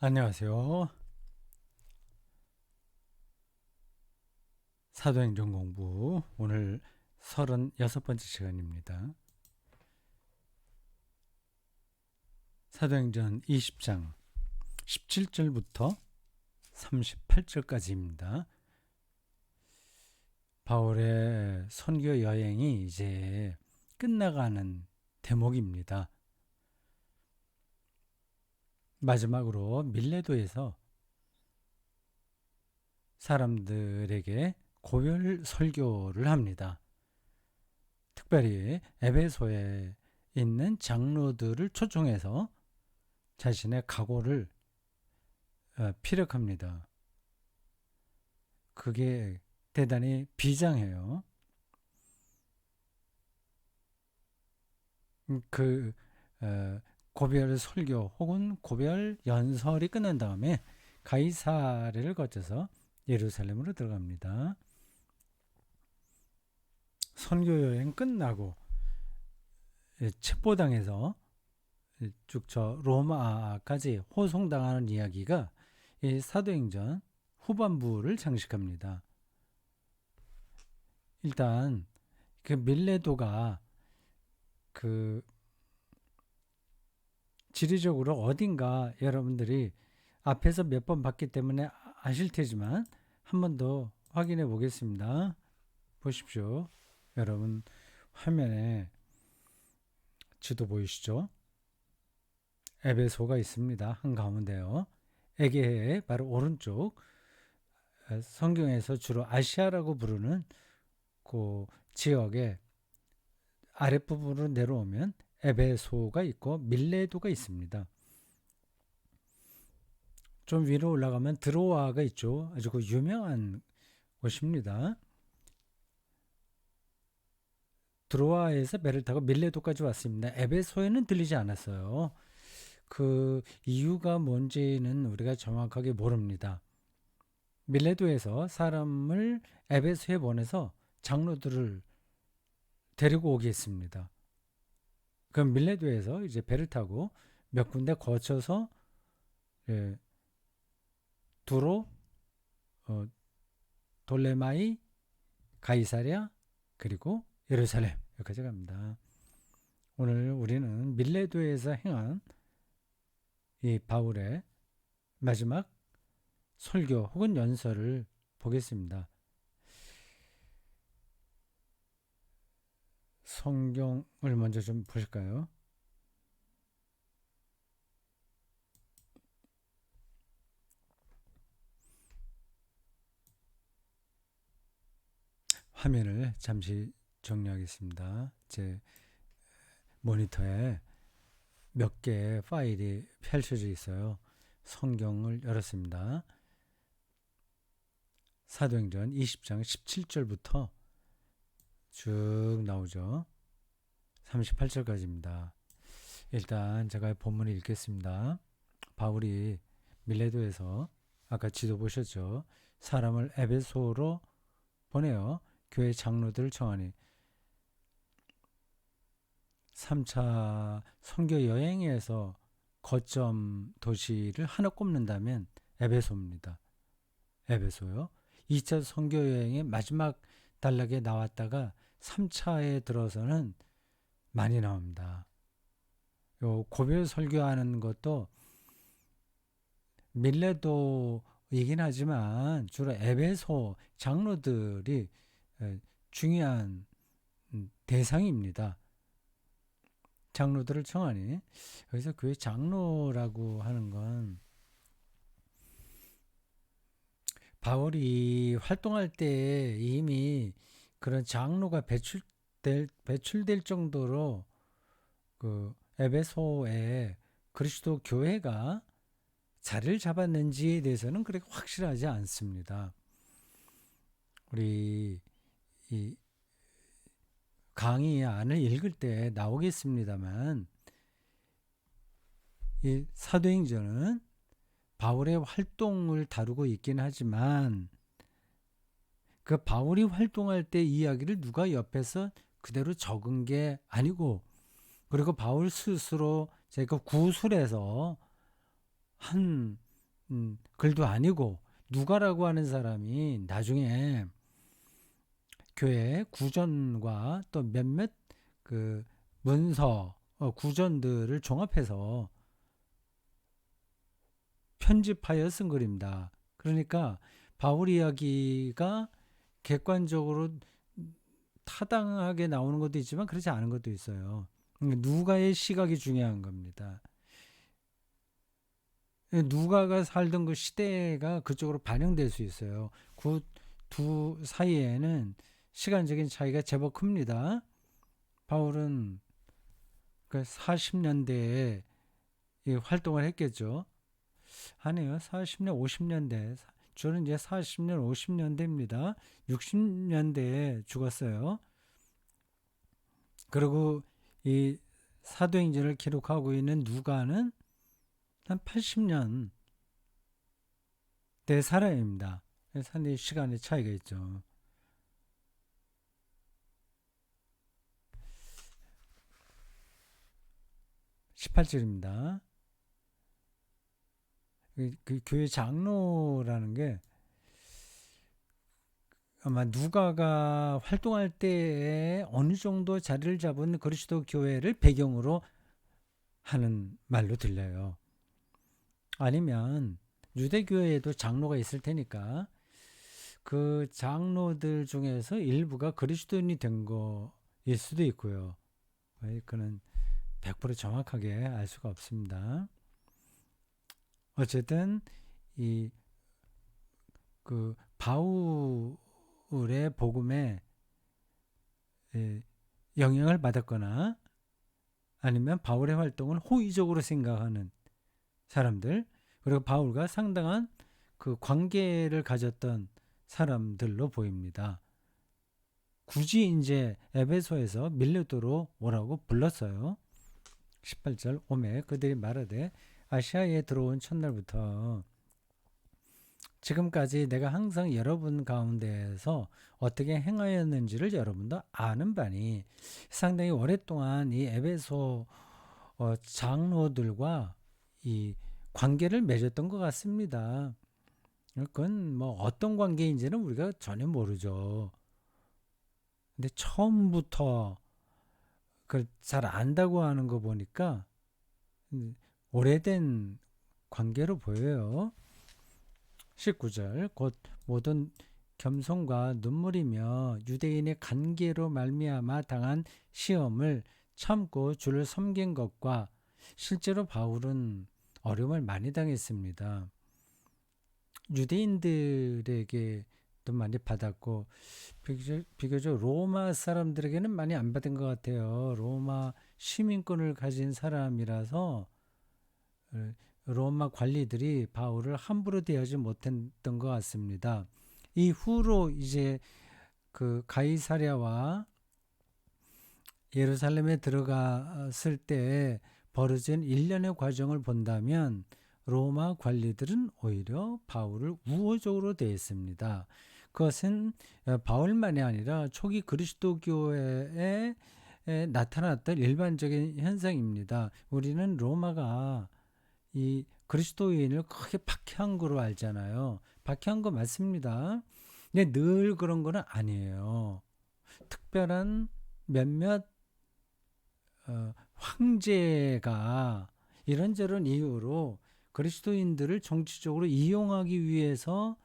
안녕하세요. 사도행전 공부 오늘 36번째 시간입니다. 사도행전 20장 17절부터 38절까지입니다. 바울의 선교 여행이 이제 끝나가는 대목입니다. 마지막으로 밀레도에서 사람들에게 고별 설교를 합니다. 특별히 에베소에 있는 장로들을 초청해서 자신의 각오를 피력합니다. 그게 대단히 비장해요. 그 고별 설교 혹은 고별 연설이 끝난 다음에 가이사랴를 거쳐서 예루살렘으로 들어갑니다. 선교 여행 끝나고 첩보당해서 쭉 저 로마까지 호송당하는 이야기가 이 사도행전 후반부를 장식합니다. 일단 그 밀레도가 그 지리적으로 어딘가 여러분들이 앞에서 몇 번 봤기 때문에 아실 테지만 한 번 더 확인해 보겠습니다. 보십시오. 여러분 화면에 지도 보이시죠? 에베소가 있습니다. 한가운데요. 에게해의 바로 오른쪽, 성경에서 주로 아시아라고 부르는 그 지역의 아랫부분으로 내려오면 에베소가 있고 밀레도가 있습니다. 좀 위로 올라가면 드로아가 있죠. 아주 그 유명한 곳입니다. 드로아에서 배를 타고 밀레도까지 왔습니다. 에베소에는 들리지 않았어요. 그 이유가 뭔지는 우리가 정확하게 모릅니다. 밀레도에서 사람을 에베소에 보내서 장로들을 데리고 오게 했습니다. 그럼 밀레도에서 이제 배를 타고 몇 군데 거쳐서 두로, 돌레마이, 가이사랴, 그리고 예루살렘 여기까지 갑니다. 오늘 우리는 밀레도에서 행한 이 바울의 마지막 설교 혹은 연설을 보겠습니다. 성경을 먼저 좀 보실까요? 화면을 잠시 정리하겠습니다. 제 모니터에 몇 개의 파일이 펼쳐져 있어요. 성경을 열었습니다. 사도행전 20장 17절부터 쭉 나오죠. 38절까지입니다. 일단 제가 본문을 읽겠습니다. 바울이 밀레도에서 아까 지도 보셨죠. 사람을 에베소로 보내어 교회 장로들을 청하니 3차 선교 여행에서 거점 도시를 하나 꼽는다면 에베소입니다. 에베소요. 2차 선교 여행의 마지막 단락에 나왔다가 3차에 들어서는 많이 나옵니다. 요 고별 설교하는 것도 밀레도이긴 하지만 주로 에베소 장로들이 중요한 대상입니다. 장로들을 청하니 여기서 교회 장로라고 하는 건 바울이 활동할 때 이미 그런 장로가 배출될 정도로 그 에베소에 그리스도 교회가 자리를 잡았는지에 대해서는 그렇게 확실하지 않습니다. 우리 이 강의 안을 읽을 때 나오겠습니다만 이 사도행전은 바울의 활동을 다루고 있긴 하지만 그 바울이 활동할 때 이야기를 누가 옆에서 그대로 적은 게 아니고 그리고 바울 스스로 제가 구술에서 한 글도 아니고 누가라고 하는 사람이 나중에 교회 구전과 또 몇몇 그 문서 구전들을 종합해서 편집하여 쓴 글입니다. 그러니까 바울 이야기가 객관적으로 타당하게 나오는 것도 있지만 그렇지 않은 것도 있어요. 누가의 시각이 중요한 겁니다. 누가가 살던 그 시대가 그쪽으로 반영될 수 있어요. 그 두 사이에는 시간적인 차이가 제법 큽니다. 바울은 그 40년대에 활동을 했겠죠. 아니요, 40년, 50년대. 저는 이제 40년, 50년대입니다. 60년대에 죽었어요. 그리고 이 사도행전을 기록하고 있는 누가는 한 80년대 사람입니다. 상당히 시간의 차이가 있죠. 18절입니다. 그 교회 장로라는 게 아마 누가가 활동할 때에 어느 정도 자리를 잡은 그리스도 교회를 배경으로 하는 말로 들려요. 아니면 유대교회에도 장로가 있을 테니까 그 장로들 중에서 일부가 그리스도인이 된 거일 수도 있고요. 그는 100% 정확하게 알 수가 없습니다. 어쨌든 이 그 바울의 복음에 영향을 받았거나 아니면 바울의 활동을 호의적으로 생각하는 사람들, 그리고 바울과 상당한 그 관계를 가졌던 사람들로 보입니다. 굳이 이제 에베소에서 밀레도로 오라고 불렀어요. 18절 오매 그들이 말하되 아시아에 들어온 첫날부터 지금까지 내가 항상 여러분 가운데에서 어떻게 행하였는지를 여러분도 아는 바니 상당히 오랫동안 이 에베소 장로들과 이 관계를 맺었던 것 같습니다. 그건 뭐 어떤 관계인지는 우리가 전혀 모르죠. 근데 처음부터 그걸 잘 안다고 하는 거 보니까 오래된 관계로 보여요. 19절 곧 모든 겸손과 눈물이며 유대인의 관계로 말미암아 당한 시험을 참고 주를 섬긴 것과 실제로 바울은 어려움을 많이 당했습니다. 유대인들에게도 많이 받았고 비교적 로마 사람들에게는 많이 안 받은 것 같아요. 로마 시민권을 가진 사람이라서 로마 관리들이 바울을 함부로 대하지 못했던 것 같습니다. 이후로 이제 그 가이사랴와 예루살렘에 들어갔을 때 벌어진 일련의 과정을 본다면 로마 관리들은 오히려 바울을 우호적으로 대했습니다. 그것은 바울만이 아니라 초기 그리스도교회에 나타났던 일반적인 현상입니다. 우리는 로마가 이 그리스도인을 크게 박해한 거로 알잖아요. 박해한 거 맞습니다. 근데 늘 그런 거는 아니에요. 특별한 몇몇 황제가 이런저런 이유로 그리스도인들을 정치적으로 이용하기 위해서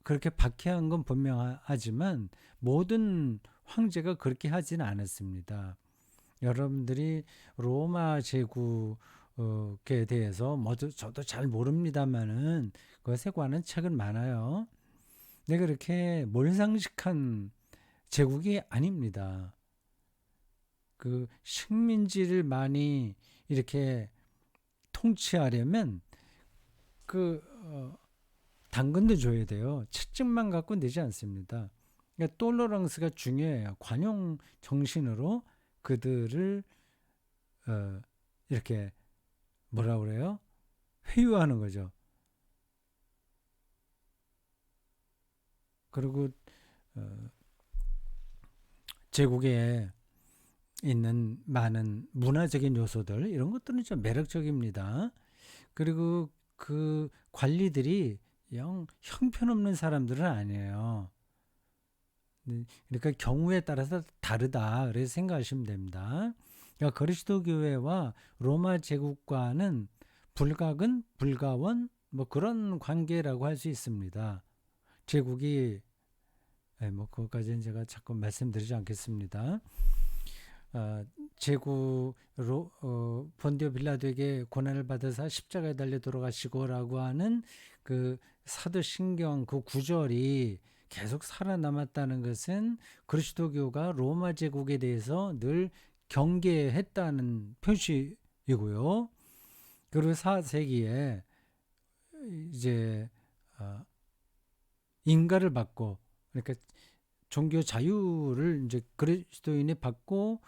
그렇게 박해한 건 분명하지만 모든 황제가 그렇게 하지는 않았습니다. 여러분들이 로마 제국에 대해서 저도 잘 모릅니다만은 그것에 관한 책은 많아요. 근데 그렇게 몰상식한 제국이 아닙니다. 그 식민지를 많이 이렇게 통치하려면 그 당근도 줘야 돼요. 채찍만 갖고 되지 않습니다. 그러니까 톨러랑스가 중요해요. 관용 정신으로 그들을 이렇게 뭐라 그래요? 회유하는 거죠. 그리고 제국에 있는 많은 문화적인 요소들 이런 것들은 좀 매력적입니다. 그리고 그 관리들이 영 형편없는 사람들은 아니에요. 그러니까 경우에 따라서 다르다. 그래서 생각하시면 됩니다. 그러니까 그리스도 교회와 로마 제국과는 불가근, 불가원 뭐 그런 관계라고 할 수 있습니다. 제국이 뭐 그것까지는 제가 자꾸 말씀드리지 않겠습니다. 제국으로 본디오 빌라도에게 고난을 받아서 십자가에 달려 돌아가시고라고 하는 그 사도신경 그 구절이 계속 살아남았다는 것은 그리스도교가 로마 제국에 대해서 늘 경계했다는 표시이고요. 그리고 4세기에 이제 인가를 받고, 그러니까 종교 자유를 이제 그리스도인이 받고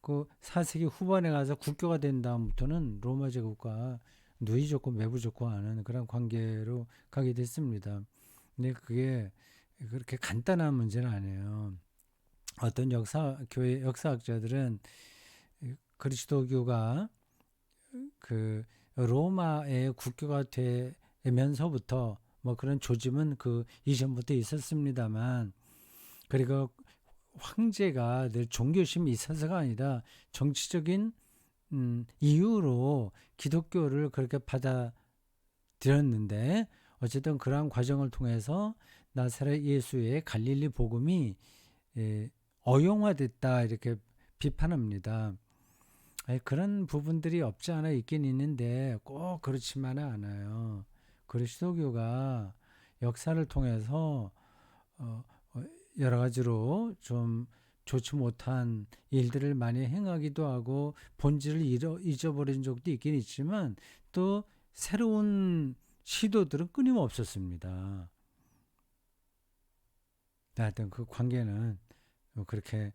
그 4세기 후반에 가서 국교가 된 다음부터는 로마 제국과 누이 좋고 매부 좋고 하는 그런 관계로 가게 됐습니다. 근데 그게 그렇게 간단한 문제는 아니에요. 어떤 교회 역사학자들은 그리스도교가 그 로마의 국교가 되면서부터 뭐 그런 조짐은 그 이전부터 있었습니다만, 그리고 황제가 늘 종교심이 있어서가 아니라 정치적인 이유로 기독교를 그렇게 받아들였는데, 어쨌든 그러한 과정을 통해서 나사렛 예수의 갈릴리 복음이 어용화됐다 이렇게 비판합니다. 그런 부분들이 없지 않아 있긴 있는데 꼭 그렇지만은 않아요. 그리스도교가 역사를 통해서 여러 가지로 좀 좋지 못한 일들을 많이 행하기도 하고 본질을 잊어버린 적도 있긴 있지만 또 새로운 시도들은 끊임없었습니다. 하여튼 그 관계는 그렇게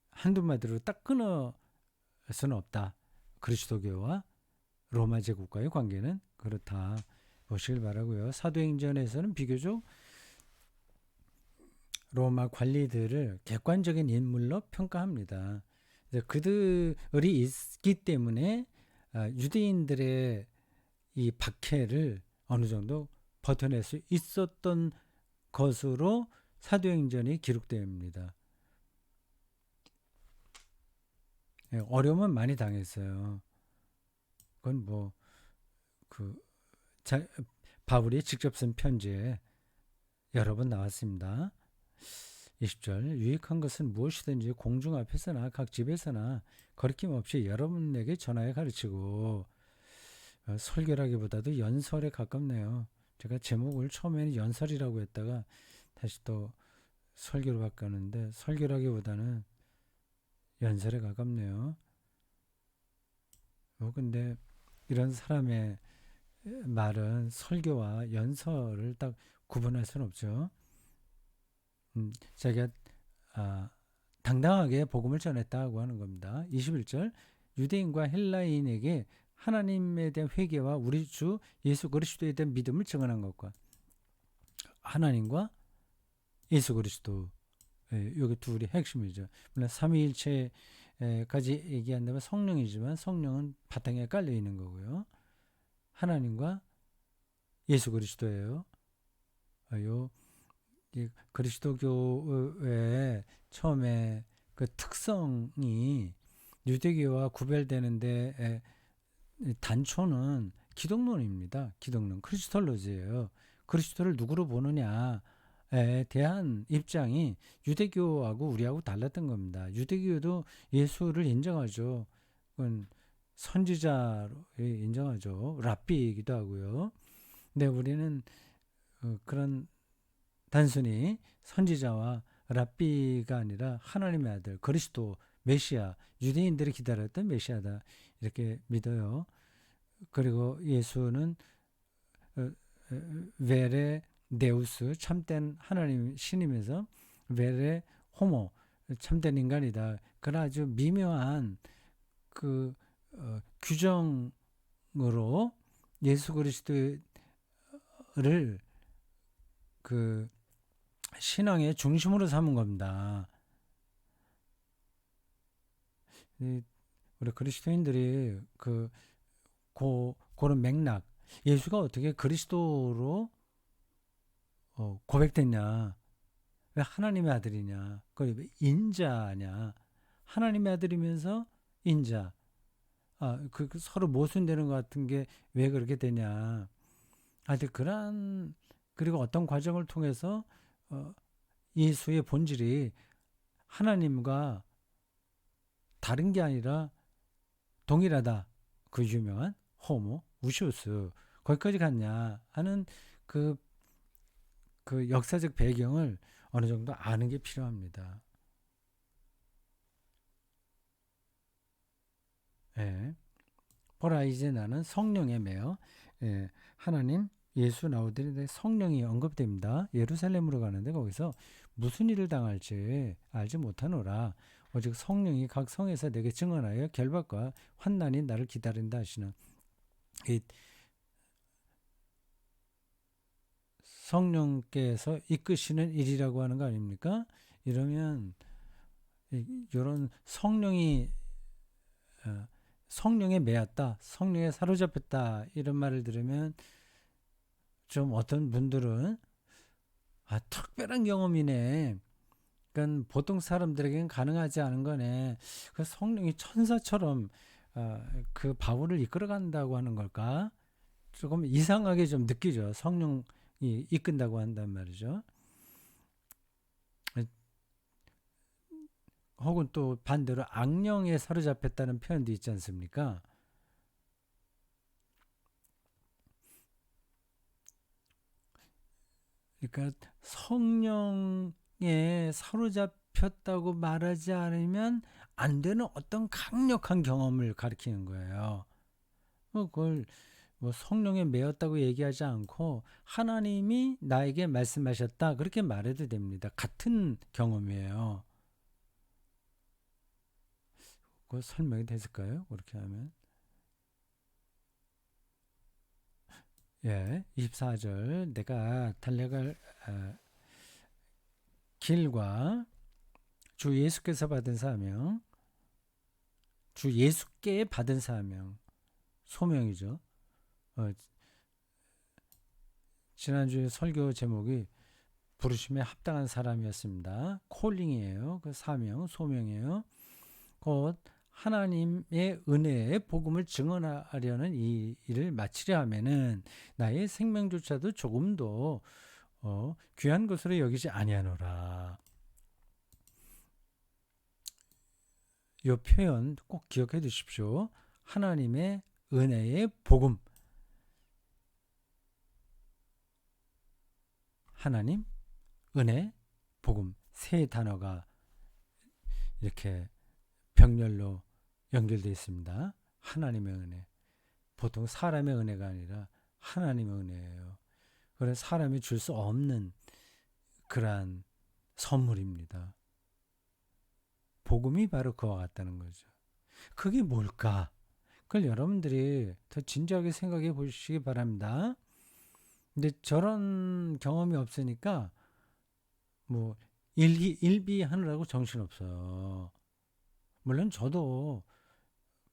한두 마디로 딱 끊을 수는 없다. 그리스도교와 로마 제국과의 관계는 그렇다 보시길 바라고요. 사도행전에서는 비교적 로마 관리들을 객관적인 인물로 평가합니다. 그들이 있기 때문에 유대인들의 이 박해를 어느 정도 버텨낼 수 있었던 것으로 사도행전이 기록됩니다. 어려움은 많이 당했어요. 그건 바울이 직접 쓴 편지에 여러 번 나왔습니다. 20절 유익한 것은 무엇이든지 공중 앞에서나 각 집에서나 거리낌 없이 여러분에게 전하여 가르치고, 설교라기보다도 연설에 가깝네요. 제가 제목을 처음에는 연설이라고 했다가 다시 또 설교로 바꿨는데 설교라기보다는 연설에 가깝네요. 근데 이런 사람의 말은 설교와 연설을 딱 구분할 수는 없죠. 자기가 당당하게 복음을 전했다고 하는 겁니다. 21절 유대인과 헬라인에게 하나님에 대한 회개와 우리 주 예수 그리스도에 대한 믿음을 증언한 것과, 하나님과 예수 그리스도, 여기 둘이 핵심이죠. 물론 삼위일체까지 얘기한다면 성령이지만 성령은 바탕에 깔려 있는 거고요. 하나님과 예수 그리스도예요. 이 그리스도교의 처음에 그 특성이 유대교와 구별되는데 단초는 기독론입니다. 기독론, 크리스톨로지예요. 그리스도를 누구로 보느냐에 대한 입장이 유대교하고 우리하고 달랐던 겁니다. 유대교도 예수를 인정하죠. 그건 선지자로 인정하죠. 랍비이기도 하고요. 근데 우리는 그런 단순히 선지자와 랍비가 아니라 하나님의 아들 그리스도 메시아, 유대인들이 기다렸던 메시아다 이렇게 믿어요. 그리고 예수는 베레 네우스, 참된 하나님 신임에서 베레 호모, 참된 인간이다. 그런 아주 미묘한 그 규정으로 예수 그리스도를 그 신앙의 중심으로 삼은 겁니다. 우리 그리스도인들이 그런 맥락, 예수가 어떻게 그리스도로 고백됐냐? 왜 하나님의 아들이냐? 그 인자냐? 하나님의 아들이면서 인자. 그 서로 모순되는 것 같은 게 왜 그렇게 되냐? 근데 그리고 어떤 과정을 통해서 어, 예수의 본질이 하나님과 다른 게 아니라 동일하다. 그 유명한 호모 우시우스 거기까지 갔냐 하는 그, 그 역사적 배경을 어느 정도 아는 게 필요합니다. 예. 보라 이제 나는 성령에 매여 예. 하나님 예수 나오더니 성령이 언급됩니다. 예루살렘으로 가는데 거기서 무슨 일을 당할지 알지 못하노라. 오직 성령이 각 성에서 내게 증언하여 결박과 환난이 나를 기다린다 하시는 이 성령께서 이끄시는 일이라고 하는 거 아닙니까? 이러면 이런 성령이 성령에 매였다, 성령에 사로잡혔다 이런 말을 들으면 좀 어떤 분들은 특별한 경험이네. 그러니까 보통 사람들에게는 가능하지 않은 거네. 그 성령이 천사처럼 그 바울을 이끌어간다고 하는 걸까? 조금 이상하게 좀 느끼죠. 성령이 이끈다고 한단 말이죠. 혹은 또 반대로 악령에 사로잡혔다는 표현도 있지 않습니까? 그러니까 성령에 사로잡혔다고 말하지 않으면 안 되는 어떤 강력한 경험을 가리키는 거예요. 그걸 뭐 성령에 매였다고 얘기하지 않고 하나님이 나에게 말씀하셨다 그렇게 말해도 됩니다. 같은 경험이에요. 그 설명이 됐을까요? 그렇게 하면. 예, 24절 내가 달려갈 길과 주 예수께서 받은 사명, 주 예수께 받은 사명, 소명이죠. 어, 지난주에 설교 제목이 부르심에 합당한 사람이었습니다. 콜링이에요. 그 사명, 소명이에요. 곧 하나님의 은혜의 복음을 증언하려는 이 일을 마치려 하면은 나의 생명조차도 조금도 귀한 것으로 여기지 아니하노라. 이 표현 꼭 기억해 두십시오. 하나님의 은혜의 복음. 하나님, 은혜, 복음. 세 단어가 이렇게 병렬로 연결되어 있습니다. 하나님의 은혜. 보통 사람의 은혜가 아니라 하나님의 은혜예요. 그래서 사람이 줄 수 없는 그러한 선물입니다. 복음이 바로 그와 같다는 거죠. 그게 뭘까? 그걸 여러분들이 더 진지하게 생각해 보시기 바랍니다. 근데 저런 경험이 없으니까 뭐 일비하느라고 정신없어요. 물론 저도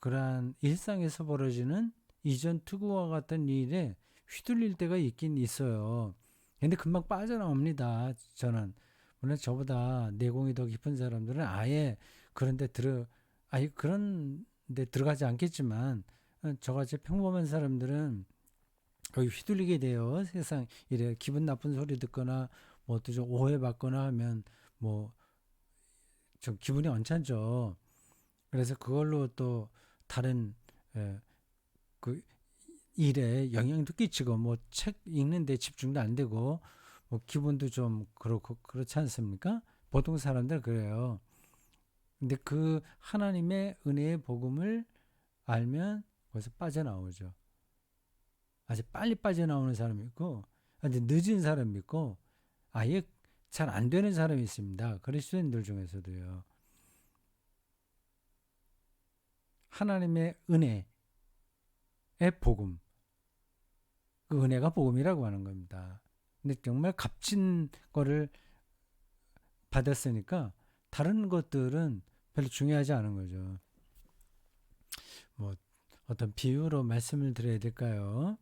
그러한 일상에서 벌어지는 이전 투구와 같은 일에 휘둘릴 때가 있긴 있어요. 근데 금방 빠져나옵니다. 저는. 물론 저보다 내공이 더 깊은 사람들은 아예 그런 데 들어가지 않겠지만 저같이 평범한 사람들은 거기 휘둘리게 돼요. 세상 이래 기분 나쁜 소리 듣거나 뭐 또 좀 오해받거나 하면 뭐 좀 기분이 언짢죠. 그래서 그걸로 또 다른 예, 그 일에 영향도 끼치고 뭐 책 읽는데 집중도 안 되고 뭐 기분도 좀 그렇고 그렇지 않습니까? 보통 사람들 그래요. 근데 그 하나님의 은혜의 복음을 알면 거기서 빠져나오죠. 아주 빨리 빠져나오는 사람이 있고 아주 늦은 사람이 있고 아예 잘 안 되는 사람이 있습니다. 그리스도인들 중에서도요. 하나님의 은혜의 복음, 그 은혜가 복음이라고 하는 겁니다. 근데 정말 값진 거를 받았으니까 다른 것들은 별로 중요하지 않은 거죠. 뭐 어떤 비유로 말씀을 드려야 될까요?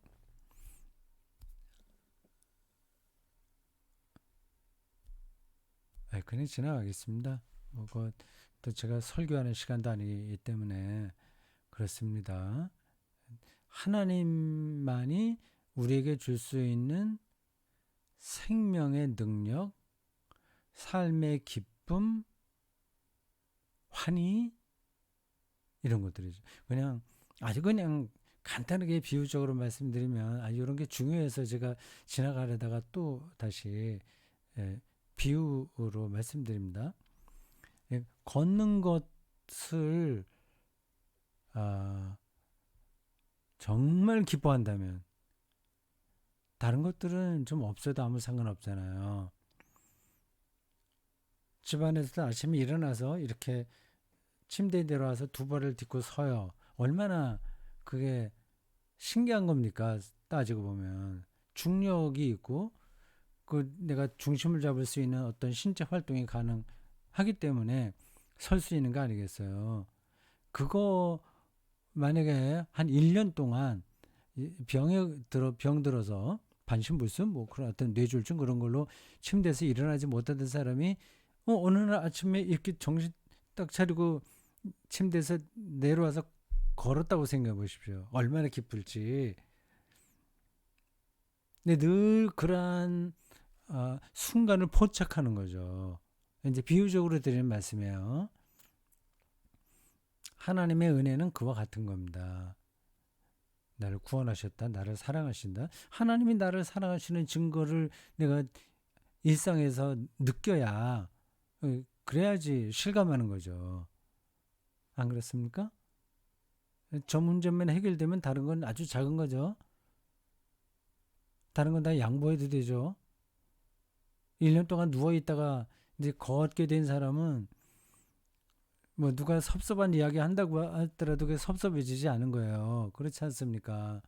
그냥 지나가겠습니다. 또 제가 설교하는 시간도 아니기 때문에 그렇습니다. 하나님만이 우리에게 줄 수 있는 생명의 능력, 삶의 기쁨, 환희, 이런 것들이죠. 그냥 아주 그냥 간단하게 비유적으로 말씀드리면 이런 게 중요해서 제가 지나가려다가 또 다시 비유로 말씀드립니다. 걷는 것을 정말 기뻐한다면 다른 것들은 좀 없어도 아무 상관없잖아요. 집안에서 아침에 일어나서 이렇게 침대에 내려와서 두 발을 딛고 서요. 얼마나 그게 신기한 겁니까? 따지고 보면 중력이 있고 내가 중심을 잡을 수 있는 어떤 신체 활동이 가능하기 때문에 설 수 있는 거 아니겠어요? 그거 만약에 한 1년 동안 병 들어서 반신불수 그런 어떤 뇌졸중 그런 걸로 침대에서 일어나지 못하던 사람이 어느 날 아침에 이렇게 정신 딱 차리고 침대에서 내려와서 걸었다고 생각해 보십시오. 얼마나 기쁠지. 근데 늘 그러한 순간을 포착하는 거죠. 이제 비유적으로 드리는 말씀이에요. 하나님의 은혜는 그와 같은 겁니다. 나를 구원하셨다. 나를 사랑하신다. 하나님이 나를 사랑하시는 증거를 내가 일상에서 느껴야 그래야지 실감하는 거죠. 안 그렇습니까? 저 문제만 해결되면 다른 건 아주 작은 거죠. 다른 건 다 양보해도 되죠. 1년 동안 누워있다가 이제 걷게 된 사람은 누가 섭섭한 이야기 한다고 하더라도 그게 섭섭해지지 않은 거예요. 그렇지 않습니까?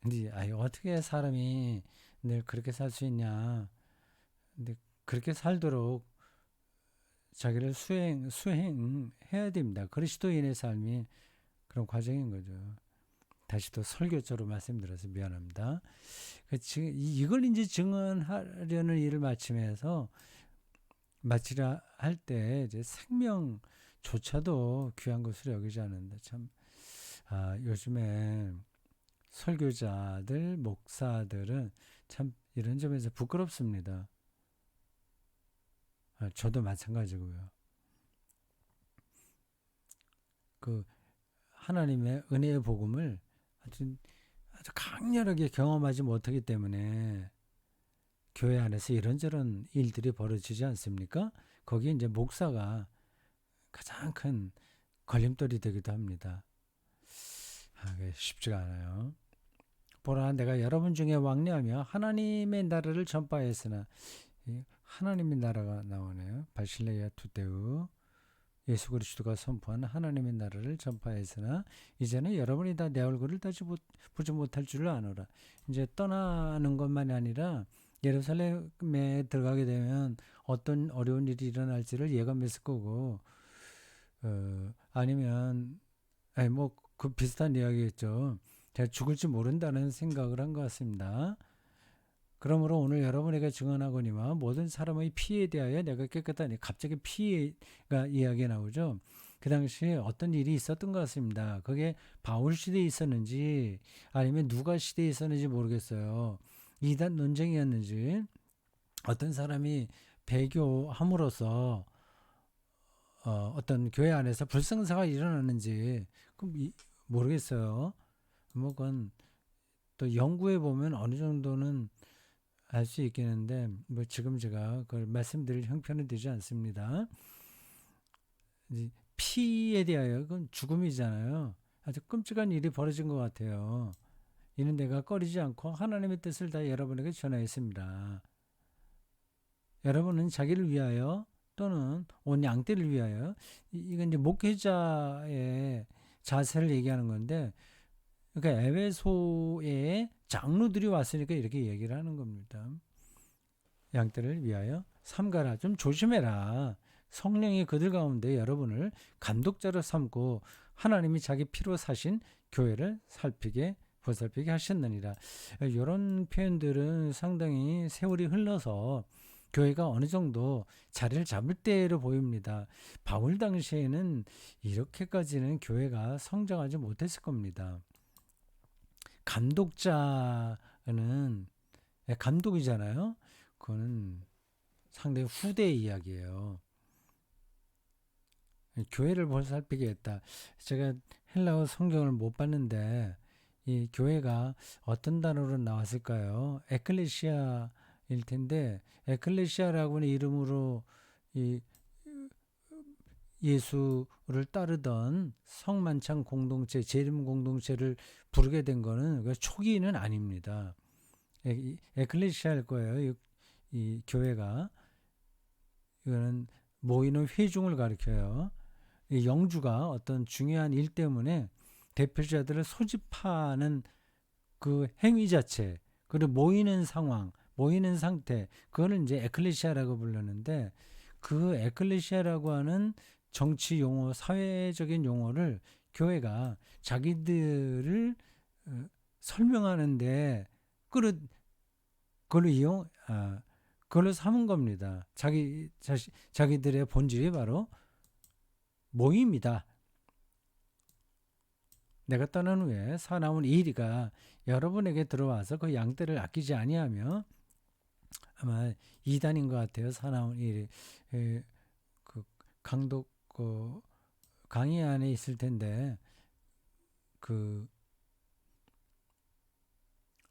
근데 어떻게 사람이 늘 그렇게 살 수 있냐. 근데 그렇게 살도록 자기를 수행해야 됩니다. 그리스도인의 삶이 그런 과정인 거죠. 다시 또 설교처럼 말씀드려서 미안합니다. 이걸 이제 증언하려는 일을 마치라 할 때 이제 생명조차도 귀한 것으로 여기지 않는다. 참, 요즘에 설교자들, 목사들은 참 이런 점에서 부끄럽습니다. 저도 마찬가지고요. 하나님의 은혜의 복음을 아주 강렬하게 경험하지 못하기 때문에 교회 안에서 이런저런 일들이 벌어지지 않습니까? 거기에 이제 목사가 가장 큰 걸림돌이 되기도 합니다. 쉽지가 않아요. 보라, 내가 여러분 중에 왕래하며 하나님의 나라를 전파했으나, 하나님의 나라가 나오네요. 바실레아 투데우, 예수 그리스도가 선포한 하나님의 나라를 전파했으나 이제는 여러분이 다 내 얼굴을 보지 못할 줄을 아노라. 이제 떠나는 것만이 아니라 예루살렘에 들어가게 되면 어떤 어려운 일이 일어날지를 예감했을 거고, 아니면 그 비슷한 이야기겠죠. 제가 죽을지 모른다는 생각을 한 것 같습니다. 그러므로 오늘 여러분에게 증언하거니와 모든 사람의 피에 대하여 내가 깨끗하니, 갑자기 피가 이야기가 나오죠. 그 당시에 어떤 일이 있었던 것 같습니다. 그게 바울 시대에 있었는지 아니면 누가 시대에 있었는지 모르겠어요. 이단 논쟁이었는지, 어떤 사람이 배교함으로써 어떤 교회 안에서 불성사가 일어났는지 모르겠어요. 그건 또 연구해 보면 어느 정도는 알 수 있겠는데 지금 제가 그걸 말씀드릴 형편은 되지 않습니다. 피에 대하여 그건 죽음이잖아요. 아주 끔찍한 일이 벌어진 것 같아요. 이는 내가 꺼리지 않고 하나님의 뜻을 다 여러분에게 전하였습니다. 여러분은 자기를 위하여 또는 온 양떼를 위하여, 이건 이제 목회자의 자세를 얘기하는 건데, 그러니까 에베소에 장로들이 왔으니까 이렇게 얘기를 하는 겁니다. 양떼를 위하여 삼가라. 좀 조심해라. 성령이 그들 가운데 여러분을 감독자로 삼고 하나님이 자기 피로 사신 교회를 보살피게 하셨느니라. 이런 표현들은 상당히 세월이 흘러서 교회가 어느 정도 자리를 잡을 때로 보입니다. 바울 당시에는 이렇게까지는 교회가 성장하지 못했을 겁니다. 감독자는 감독이잖아요. 그거는 상당히 후대의 이야기예요. 교회를 보살피겠다. 제가 헬라어 성경을 못 봤는데 이 교회가 어떤 단어로 나왔을까요? 에클레시아일 텐데 에클레시아라고는 이름으로 이 예수를 따르던 성만찬 공동체, 재림 공동체를 부르게 된 거는 초기는 아닙니다. 에클레시아일 거예요. 이 교회가 이거는 모이는 회중을 가리켜요. 이 영주가 어떤 중요한 일 때문에 대표자들을 소집하는 그 행위 자체, 그리고 모이는 상황, 모이는 상태, 그거를 이제 에클레시아라고 부르는데 그 에클레시아라고 하는 정치 용어, 사회적인 용어를 교회가 자기들을 설명하는데 그걸로 그걸로 삼은 겁니다. 자기들의 본질이 바로 모임이다. 내가 떠난 후에 사나운 이리가 여러분에게 들어와서 그 양떼를 아끼지 아니하며 아마 이단인 것 같아요. 사나운 일이 그 강독 강의 안에 있을 텐데 그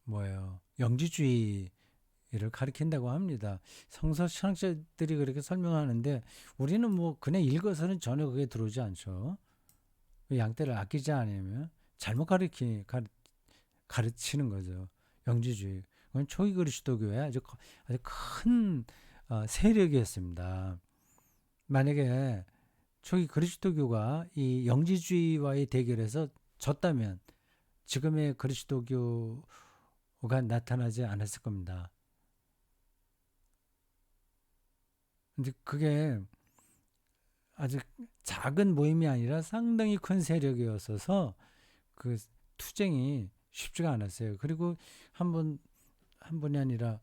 뭐예요? 영지주의를 가리킨다고 합니다. 성서 신학자들이 그렇게 설명하는데 우리는 뭐 그냥 읽어서는 전혀 그게 들어오지 않죠. 양떼를 아끼지 않으면 잘못 가르치는 거죠. 영지주의. 그건 초기 그리스도교의 아주 큰 세력이었습니다. 만약에 초기 그리스도교가 이 영지주의와의 대결에서 졌다면 지금의 그리스도교가 나타나지 않았을 겁니다. 근데 그게 아주 작은 모임이 아니라 상당히 큰 세력이었어서 그 투쟁이 쉽지가 않았어요. 그리고 한 번이 아니라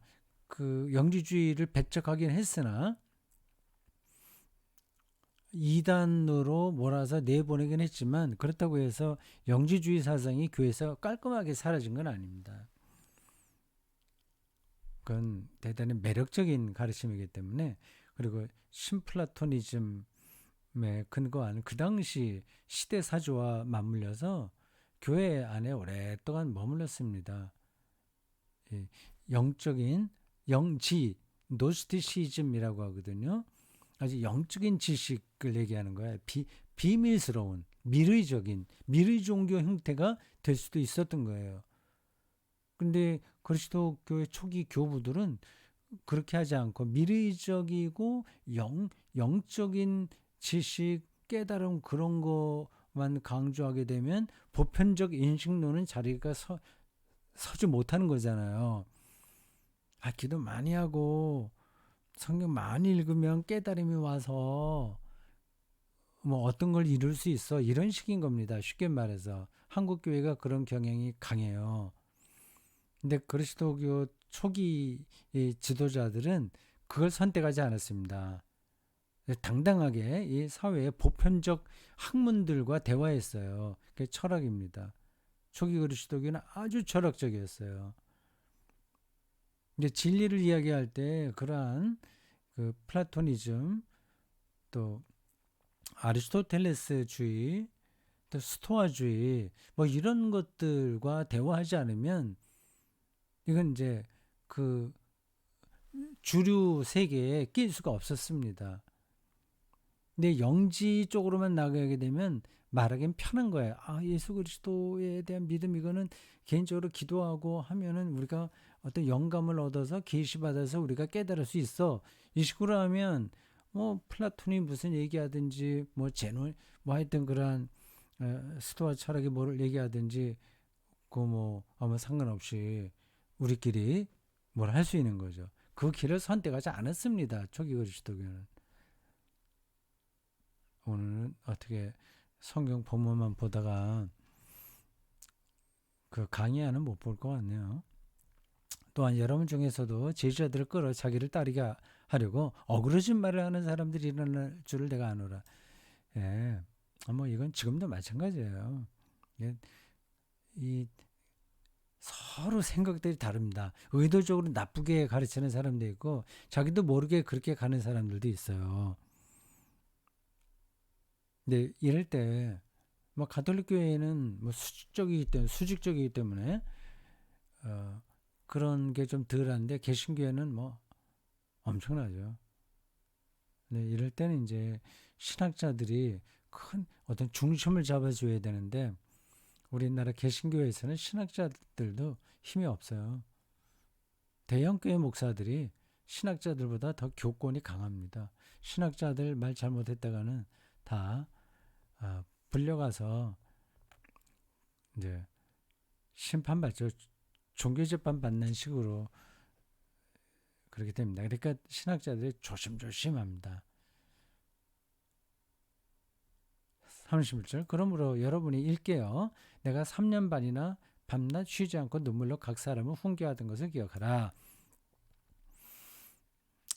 그 영지주의를 배척하긴 했으나 이단으로 몰아서 내보내긴 했지만 그렇다고 해서 영지주의 사상이 교회에서 깔끔하게 사라진 건 아닙니다. 그건 대단히 매력적인 가르침이기 때문에 그리고 신플라토니즘에 근거하는 그 당시 시대 사조와 맞물려서 교회 안에 오랫동안 머물렀습니다. 영적인 영지 노스티시즘이라고 하거든요. 아주 영적인 지식을 얘기하는 거예요. 비밀스러운 미르적인 미르 종교 형태가 될 수도 있었던 거예요. 근데 그리스도교의 초기 교부들은 그렇게 하지 않고 미래적이고 영적인 지식, 깨달음 그런 거만 강조하게 되면 보편적 인식론은 자리가 서지 못하는 거잖아요. 기도 많이 하고 성경 많이 읽으면 깨달음이 와서 뭐 어떤 걸 이룰 수 있어 이런 식인 겁니다. 쉽게 말해서 한국 교회가 그런 경향이 강해요. 근데 그리스도교 초기 지도자들은 그걸 선택하지 않았습니다. 당당하게 이 사회의 보편적 학문들과 대화했어요. 그게 철학입니다. 초기 그리스도교는 아주 철학적이었어요. 이제 진리를 이야기할 때 그러한 그 플라토니즘 또 아리스토텔레스주의 또 스토아주의 뭐 이런 것들과 대화하지 않으면 이건 이제 그 주류 세계에 낄 수가 없었습니다. 근데 영지 쪽으로만 나가게 되면 말하기는 편한 거예요. 예수 그리스도에 대한 믿음 이거는 개인적으로 기도하고 하면은 우리가 어떤 영감을 얻어서 계시받아서 우리가 깨달을 수 있어. 이 식으로 하면 뭐 플라톤이 무슨 얘기하든지 뭐 제논 뭐 하여튼 그러한 스토아 철학이 뭐를 얘기하든지 그 뭐 아무 상관없이 우리끼리 뭘 할 수 있는 거죠. 그 길을 선택하지 않았습니다. 초기 그리스도교는. 오늘은 어떻게 성경 본문만 보다가 그 강의하는 못 볼 것 같네요. 또한 여러분 중에서도 제자들을 끌어 자기를 따르게 하려고 어그러진 말을 하는 사람들이 일어날 줄을 내가 아노라. 예. 뭐 이건 지금도 마찬가지예요. 예. 이 서로 생각들이 다릅니다. 의도적으로 나쁘게 가르치는 사람도 있고 자기도 모르게 그렇게 가는 사람들도 있어요. 근데 이럴 때 뭐 가톨릭 교회는 뭐 수직적이기 때문에 그런 게 좀 덜한데 개신교회는 뭐 엄청나죠. 근데 이럴 때는 이제 신학자들이 큰 어떤 중심을 잡아줘야 되는데 우리나라 개신교회에서는 신학자들도 힘이 없어요. 대형교회 목사들이 신학자들보다 더 교권이 강합니다. 신학자들 말 잘못했다가는 다 불려가서 이제 심판받죠. 종교재판 받는 식으로 그렇게 됩니다. 그러니까 신학자들이 조심조심합니다. 31절. 그러므로 여러분이 읽게요. 내가 3년 반이나 밤낮 쉬지 않고 눈물로 각 사람을 훈계하던 것을 기억하라.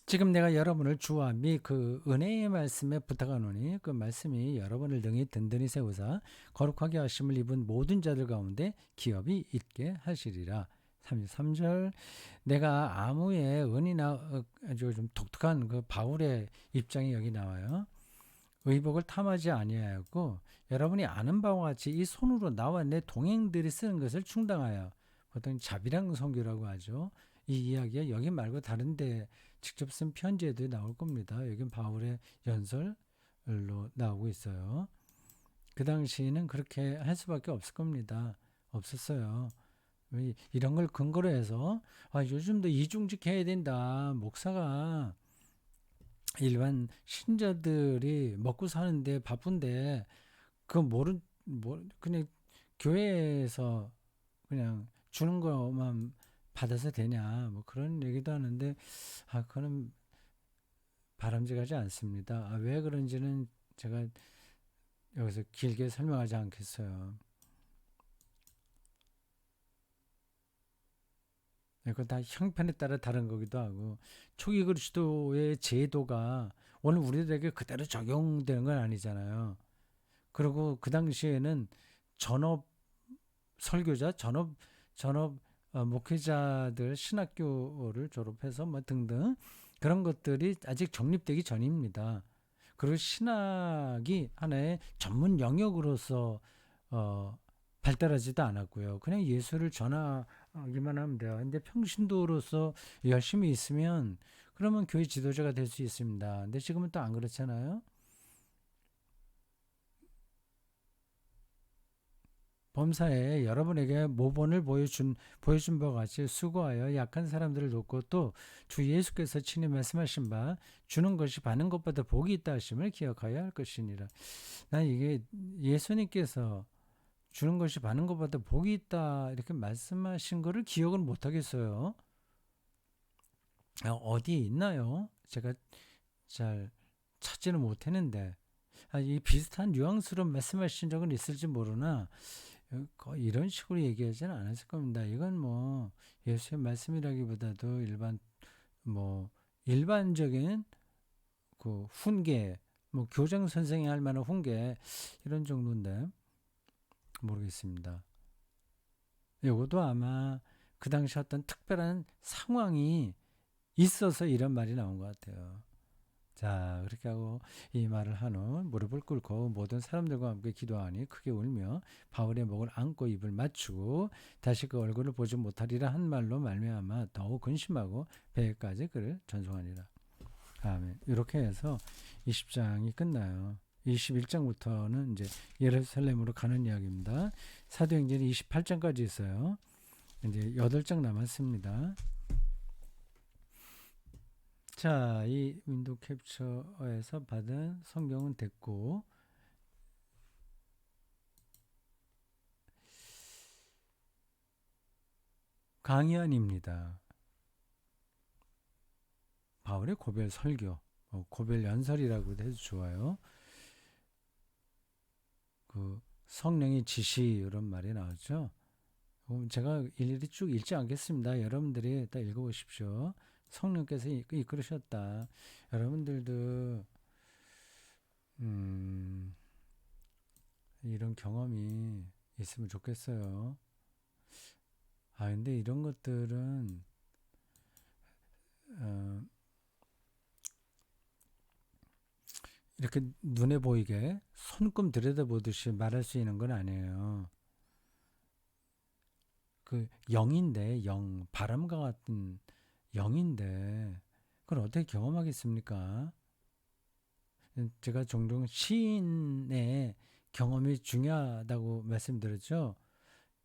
지금 내가 여러분을 주와 및 그 은혜의 말씀에 부탁하노니 그 말씀이 여러분을 능히 든든히 세우사 거룩하게 하심을 입은 모든 자들 가운데 기업이 있게 하시리라. 33절. 내가 아무의 은이나 아주 좀 독특한 그 바울의 입장이 여기 나와요. 의복을 탐하지 아니하였고 여러분이 아는 바와 같이 이 손으로 나와 내 동행들이 쓰는 것을 충당하여 보통 자비랑 성교라고 하죠. 이 이야기가 여기 말고 다른데 직접 쓴 편지에도 나올 겁니다. 여긴 바울의 연설로 나오고 있어요. 그 당시에는 그렇게 할 수밖에 없을 겁니다. 없었어요. 이런 걸 근거로 해서 요즘도 이중직 해야 된다. 목사가 일반 신자들이 먹고 사는데 바쁜데 그 그냥 교회에서 그냥 주는 것만 받아서 되냐 뭐 그런 얘기도 하는데 그거는 바람직하지 않습니다. 왜 그런지는 제가 여기서 길게 설명하지 않겠어요. 그건 다 형편에 따라 다른 거기도 하고 초기 그리스도의 제도가 오늘 우리들에게 그대로 적용되는 건 아니잖아요. 그리고 그 당시에는 전업 설교자, 전업 목회자들 신학교를 졸업해서 뭐 등등 그런 것들이 아직 정립되기 전입니다. 그리고 신학이 하나의 전문 영역으로서 발달하지도 않았고요. 그냥 예수를 전하기만 하면 돼요. 근데 평신도로서 열심히 있으면 그러면 교회 지도자가 될 수 있습니다. 근데 지금은 또 안 그렇잖아요. 범사에 여러분에게 모본을 보여준 바와 같이 수고하여 약한 사람들을 돕고 또 주 예수께서 친히 말씀하신 바 주는 것이 받는 것보다 복이 있다 하심을 기억하여야 할 것이니라. 난 이게 예수님께서 주는 것이 받는 것보다 복이 있다 이렇게 말씀하신 거를 기억을 못 하겠어요. 어디에 있나요? 제가 잘 찾지는 못했는데 이 비슷한 뉘앙스로 말씀하신 적은 있을지 모르나 이런 식으로 얘기하지는 않았을 겁니다. 이건 뭐 예수의 말씀이라기보다도 일반적인 그 훈계, 뭐 교장 선생이 할 만한 훈계 이런 정도인데 모르겠습니다. 이것도 아마 그 당시 어떤 특별한 상황이 있어서 이런 말이 나온 것 같아요. 자, 그렇게 하고 이 말을 한 후 무릎을 꿇고 모든 사람들과 함께 기도하니 크게 울며 바울의 목을 안고 입을 맞추고 다시 그 얼굴을 보지 못하리라 한 말로 말미암아 더욱 근심하고 배에까지 그를 전송하니라. 아멘. 이렇게 해서 20장이 끝나요. 21장부터는 이제 예루살렘으로 가는 이야기입니다. 사도행전이 28장까지 있어요. 이제 8장 남았습니다. 자, 이 윈도우 캡처에서 받은 성경은 됐고 강연입니다. 바울의 고별 설교, 고별 연설이라고도 해도 좋아요. 그 성령의 지시 이런 말이 나왔죠. 제가 일일이 쭉 읽지 않겠습니다. 여러분들이 다 읽어보십시오. 성령께서 이끌으셨다. 여러분들도 이런 경험이 있으면 좋겠어요. 근데 이런 것들은 이렇게 눈에 보이게 손금 들여다보듯이 말할 수 있는 건 아니에요. 그 영인데, 바람과 같은 영인데 그걸 어떻게 경험하겠습니까? 제가 종종 시인의 경험이 중요하다고 말씀드렸죠.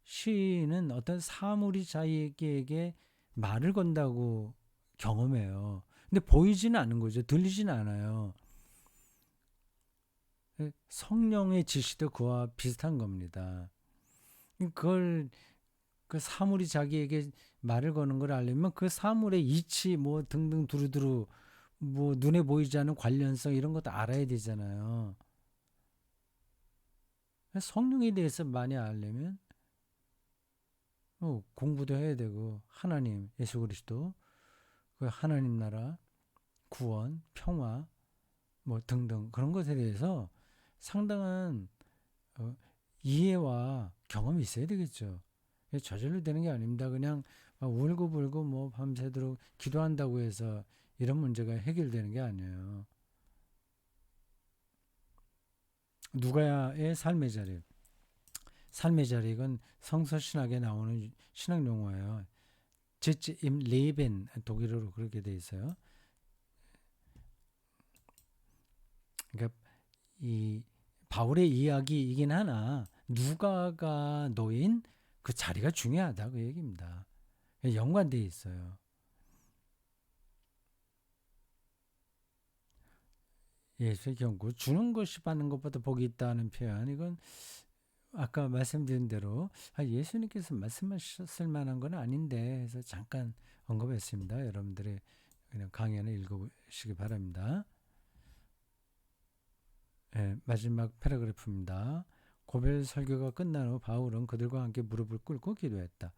시인은 어떤 사물이 자기에게 말을 건다고 경험해요. 근데 보이지는 않는 거죠. 들리지는 않아요. 성령의 지시도 그와 비슷한 겁니다. 그걸 그 사물이 자기에게 말을 거는 걸 알려면 그 사물의 이치 뭐 등등 두루두루 뭐 눈에 보이지 않는 관련성 이런 것도 알아야 되잖아요. 성령에 대해서 많이 알려면 공부도 해야 되고 하나님, 예수 그리스도, 그 하나님 나라, 구원, 평화 뭐 등등 그런 것에 대해서 상당한 이해와 경험이 있어야 되겠죠. 저절로 되는 게 아닙니다. 그냥 울고불고 뭐 밤새도록 기도한다고 해서 이런 문제가 해결되는 게 아니에요. 누가의 삶의 자리. 삶의 자리 이건 성서신학에 나오는 신학 용어예요. 지츠 임 레벤 독일어로 그렇게 돼 있어요. 그러니까 이 바울의 이야기이긴 하나 누가가 놓인 그 자리가 중요하다 그 얘기입니다. 연관되어 있어요. 예수의 경고 주는 것이 받는 것보다 복이 있다는 표현 이건 아까 말씀드린 대로 예수님께서 말씀하셨을 만한 건 아닌데 해서 잠깐 언급했습니다. 여러분들이 그냥 강연을 읽어보시기 바랍니다. 마지막 패러그래프입니다. 고별 설교가 끝난 후 바울은 그들과 함께 무릎을 꿇고 기도했다.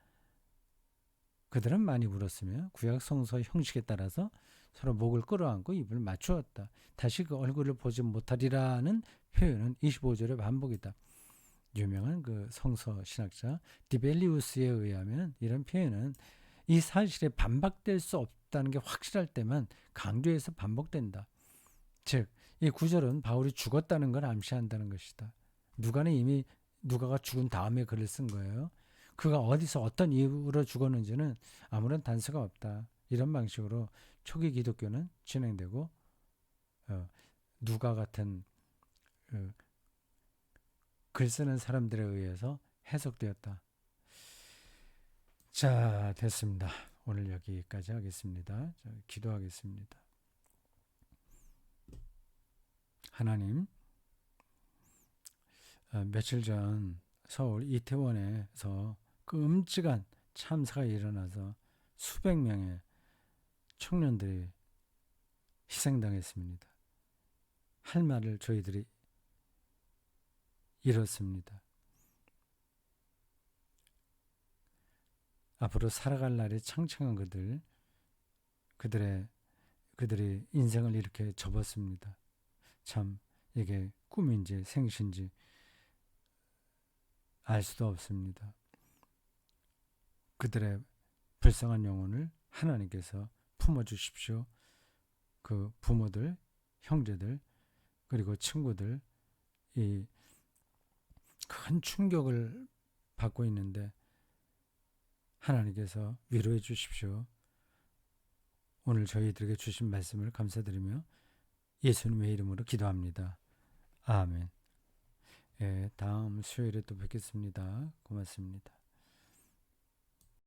그들은 많이 울었으며 구약 성서 형식에 따라서 서로 목을 끌어안고 입을 맞추었다. 다시 그 얼굴을 보지 못하리라는 표현은 25절의 반복이다. 유명한 그 성서 신학자 디벨리우스에 의하면 이런 표현은 이 사실에 반박될 수 없다는 게 확실할 때만 강조해서 반복된다. 즉, 이 구절은 바울이 죽었다는 걸 암시한다는 것이다. 누가는 이미 누가가 죽은 다음에 글을 쓴 거예요. 그가 어디서 어떤 이유로 죽었는지는 아무런 단서가 없다. 이런 방식으로 초기 기독교는 진행되고 누가 같은 글 쓰는 사람들에 의해서 해석되었다. 자, 됐습니다. 오늘 여기까지 하겠습니다. 자, 기도하겠습니다. 하나님, 며칠 전 서울 이태원에서 그 음측한 참사가 일어나서 수백 명의 청년들이 희생당했습니다. 할 말을 저희들이 잃었습니다. 앞으로 살아갈 날이 창창한 그들의 인생을 이렇게 접었습니다. 참 이게 꿈인지 생신지 알 수도 없습니다. 그들의 불쌍한 영혼을 하나님께서 품어주십시오. 그 부모들, 형제들, 그리고 친구들 이 큰 충격을 받고 있는데 하나님께서 위로해 주십시오. 오늘 저희들에게 주신 말씀을 감사드리며 예수님의 이름으로 기도합니다. 아멘. 다음 수요일에 또 뵙겠습니다. 고맙습니다.